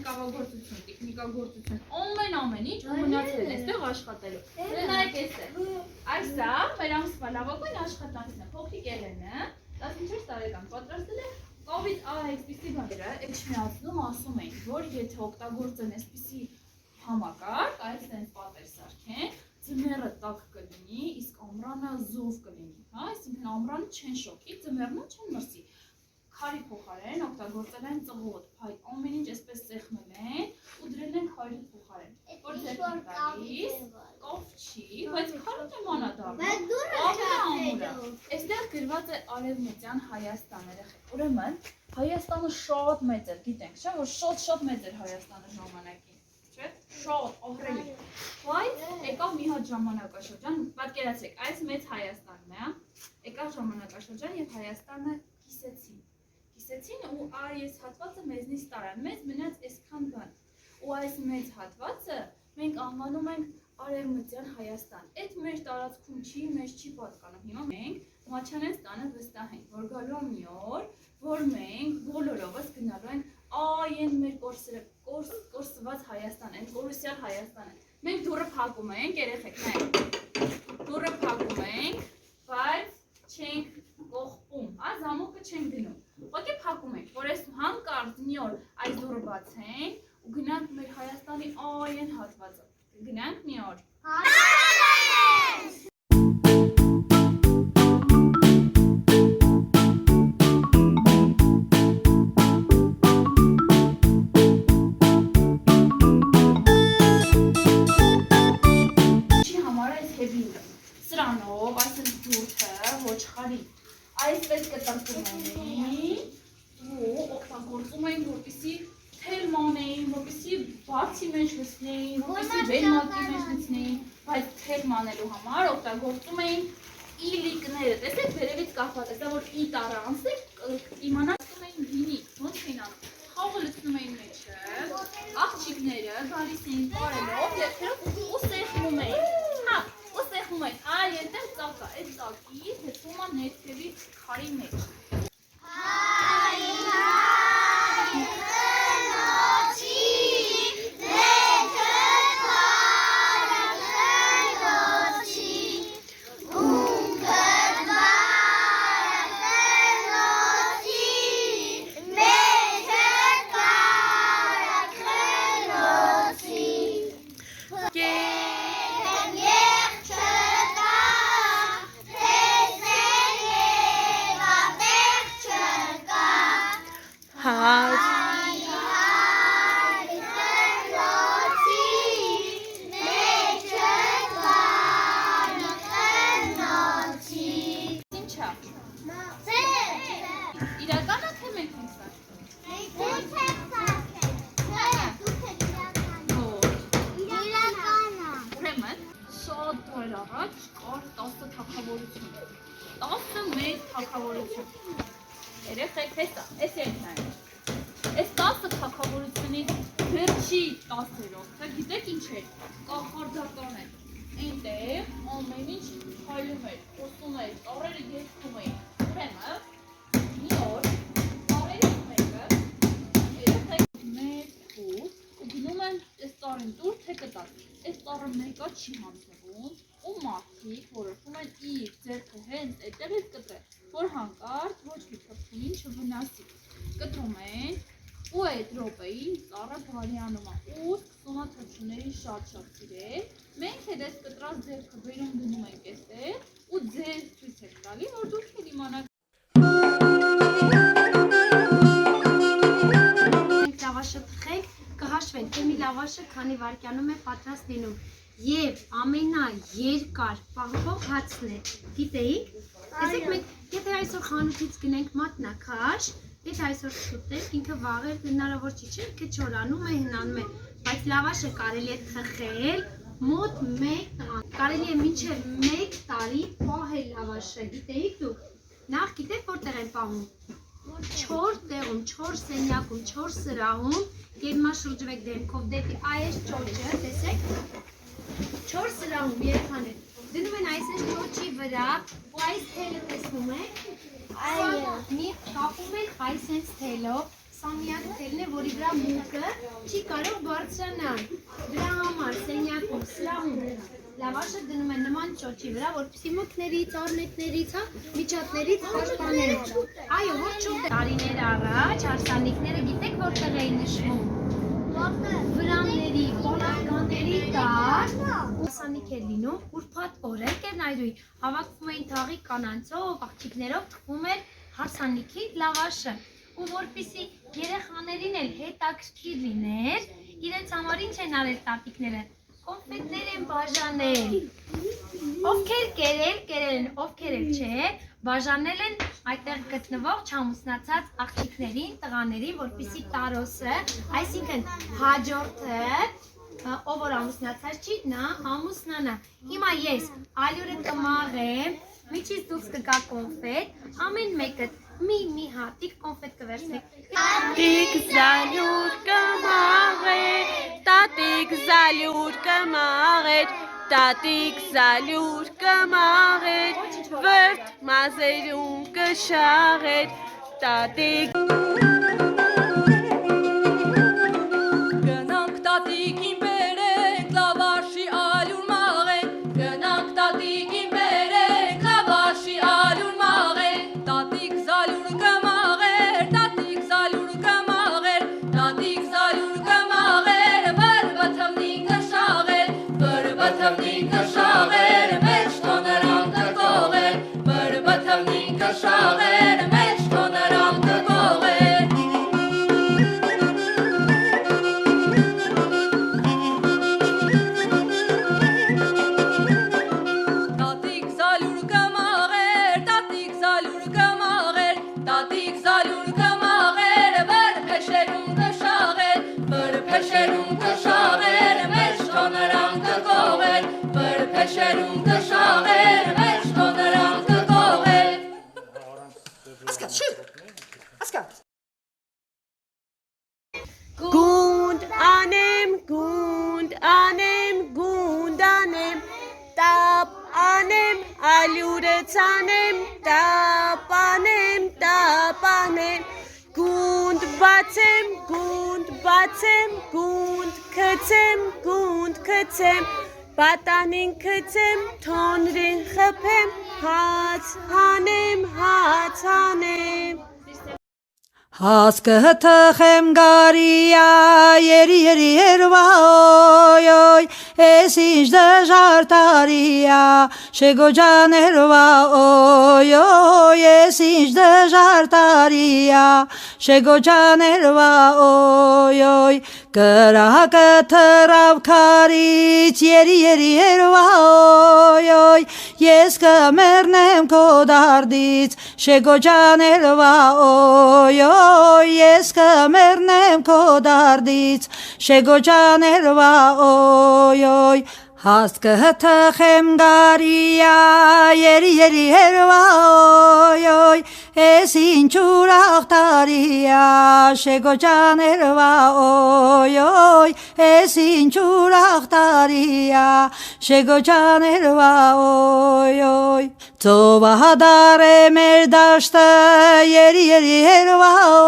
մեկավագործություն, տեխնիկագործություն, ամեն ինչ ու մնացել է այստեղ աշխատելու։ Նայեք այստեղ։ Այսա մեր ամսվա լավագույն աշխատանքն է։ Փոքրիկ Էլենը 14 տարեկան պատրաստել է կովիդ այսպիսի բաները, էջմիածնում ասում էին, որ եթե օգտագործեն այսպիսի համակարգ, այսպես պատեր սարքեն, ձմեռը տաք կլինի, իսկ ամռանը զով կլինի, հա, այսինքն ամռանը չեն շոկի, ձմեռն չեն մրսի։ Քարի փոխարեն օգտագործել են ծղոտ, փայտ, ամեն ինչ այսպես սեղմել են ու դրել են քարի փոխարեն։ Որ ձեռք տալիս, կով չի, բայց քարը նման է դառնում։ Այստեղ գրված է Արևմտյան Հայաստան երեխեք։ Ուրեմն Հայաստանը շատ մեծ է, գիտենք, չէ՞, որ շատ մեծ էր Հայաստանը ժամանակին, չէ՞, շատ ահռելի։ Բայց եկավ մի հատ ժամանակաշրջան, պատկերացրեք, այս մեծ Հայաստանն է, եկավ ժամանակաշրջան եւ Հայաստանը կիսեցին ու այս հատվածը մեզնից տարան, մեզ մնաց այսքան բան։ Ու այս մեծ հատվածը մենք անվանում ենք Արևմտյան Հայաստան։ Այդ մեր տարածքում չի, մեզ չի պատկանում։ Հիմա մենք Մաչանենց տանը վստահ ենք, որ գալու է մի օր, որ մենք բոլորովս գնալու ենք այն մեր կորսված Հայաստան են, կորուսյալ Հայաստան են։ Մենք դուռը փակում ենք, երեխեք, նայեք։ Դուռը փակում ենք, բայց չենք կողպում, զամոկը չենք դնում։ Ուղղակի փակում ենք, որ այս հանկարծ մի օր այս դուռը բացենք ու գնանք մեր Հայաստանի այն հատվածը։ Գնանք մի օր։ Սրանով, այսպես դուրթը, ոչխարի, այսպես կտրտում էին ու օգտագործում էին, որպեսզի թելման էին, որպեսզի բացի մեջ լցնեին, որպեսզի վերմակի մեջ լցնեին, բայց թելմանելու համար օգտագործում էին իլիկները, տեսեք վերևից կախված, դա որ ի տարը անցեք, իմանացում էին գինի, ոնց էին անում, խաղը լցնում էին մեջը, աղջիկները գալիս էին կարելով, երբերով ու սեղմում էին, այ այնտեղ ծակ է, այդ ծակից հետում է ներքևի քարի մեջ։ Երեխեք, այս երկնային, այս 10 թագավորությունից վերջի 10-րդը, գիտեք ինչ էր, կախարդական էր, այնտեղ ամեն ինչ քայլում էր, խոսում էր, ծառերը երգում էին, ուրեմն մի օր ծառերից մեկը երեխեք մեծ խուտ ու գնում են այս ծառին դուր թե կտած, այս ծառը մեկը չի հանձնվում ու մարդիկ որոշում են իր ձեռքը հենց այդտեղից կտրել, որ հանկարծ ոչ մի թռչունին չվնասի, կտրում են ու այդ րոպեին ծառը բարյանում է ու սկսում է թռչուններին շատ սիրել, մենք էլ այս կտրած ձեռքը բերում դնում ենք այստեղ ու ձեզ ցույց ենք տալի, որ դուք էլ իմանաք։ Մենք լավաշը թխենք, կհաշվենք, թե մի լավաշը քանի վայրկյանում է պատրաստ լինում և ամենաերկար պահվող հացն է, գիտեիք, տեսեք մենք, եթե այսօր խանութից գնենք մատնաքաշ, եթե այսօր շուտենք, ինքը վաղեր հնարավոր չի, չէ, ինքը չորանում է, հնանում է, բայց լավաշը կարելի է թխել մոտ 1 տղան, կարելի է մինչև 1 տարի պահել լավաշը, գիտեիք դուք, նախ գիտեք որտեղ են պահում, 4 տեղում, 4 սենյակում, 4 սրահում, գերմաշրջվեք դեմքով դեպի այս ճոճը, տեսեք, 4 սրահում երեխաներ, դնում են այս ճոճի վրա ու այս թելը տեսնում եք, մի կապում են այս հենց թելով, սամիակ թելն է, որի վրա մուկը չի կարող բարձրանալ։ Դրա համար սենյակում, սրահում լավաշը դնում են նման ճոճի վրա, որպեսզի մուկներից, առնետներից, միջատներից պաշտպանել։ Այո, որ ճուտ տարիներ առաջ հարսանիքները գիտեք որտեղ էին նշվում։ Վրանների, պոլարկանների տակ հարսանիք էր լինում, ուրբաթ օրեր կերնայրուի, հավաքվում էին թաղի կանանցով, աղջիկներով թխվում էր հարսանիքի լավաշը, ու որպեսզի երեխաներին էլ հետաքրքիր լիներ, իրենց համար ինչ են արել տատիկները, կոնֆետներ են բաժանել, ովքեր կերել են, ովքեր էլ չէ, բաժանել են այդտեղ գտնվող չամուսնացած աղջիկներին, տղաներին, որպեսզի տարոսը, այսինքն հաջորդը, ով որ ամուսնացած չի, նա ամուսնանա։ Հիմա ես ալյուրը կմաղեմ, միջից դուրս կգա կոնֆետ, ամեն մեկը մի հատիկ կոնֆետ կվերցնեք։ Տատիկ զալյուր կմաղեր, տատիկ զալյուր կմաղեր, տատիկ զալյուր կմաղեր, վրդ մազերում կշաղեր, տատիկ Գնանք տատիկին բերենք, լավաշի ալյուր մաղենք, գնանք տատիկին բերենք, լավաշի ալյուր մաղենք, տատիկ զալյուր կմաղեր, տատիկ զալյուր կմաղեր, տատիկ զալյուր կմաղեր, բրբթմնին կշաղեր, բրբթմնին կշաղեր, մեջ թոներան կկողեր, բրբթմնին կշաղեր, մեջ թոներան կկողեր։ Տատիկ զալյուր կմաղեր, տատիկ զալյուր կմաղեր, տատիկ զալյուր կմաղեր, բրփեշերում կշաղեր, բրփեշերում կշաղեր, մեջ թոներան կկողեր, բրփեշերում կշաղեր, մեջ թոներան կկողեր։ Գունդ անեմ, գունդ անեմ, գունդ անեմ, տապ անեմ, ալյուրը ցանեմ, տապ անեմ, գունդ բացեմ, գունդ բացեմ, գունդ քցեմ, պատանին քցեմ, թոնրին խփեմ, հաց հանեմ, Հասկը թխեմ գարիա, երի երվա, օյ, ես ինչ դժար տարիա, շեգոջան երվա, օյ, ես ինչ դժար տարիա, շեգոջան երվա, օյ, կրակը թրավ քարից, երի երվա, օյ, ես կմեռնեմ քո դարդից, շեգոջան երվա, օյ, ես կմեռնեմ քո դարդից, շեգոջան երվա, օյ, հասկը թխեմ գարիա, երի երվա, օյ, ես ինչ ուրախ տարիա, շեգոջան երվա, օյ, ես ինչ ուրախ տարիա, շեգոջան երվա, օյ, ծովահադար է մեր դաշտը, երի երվա,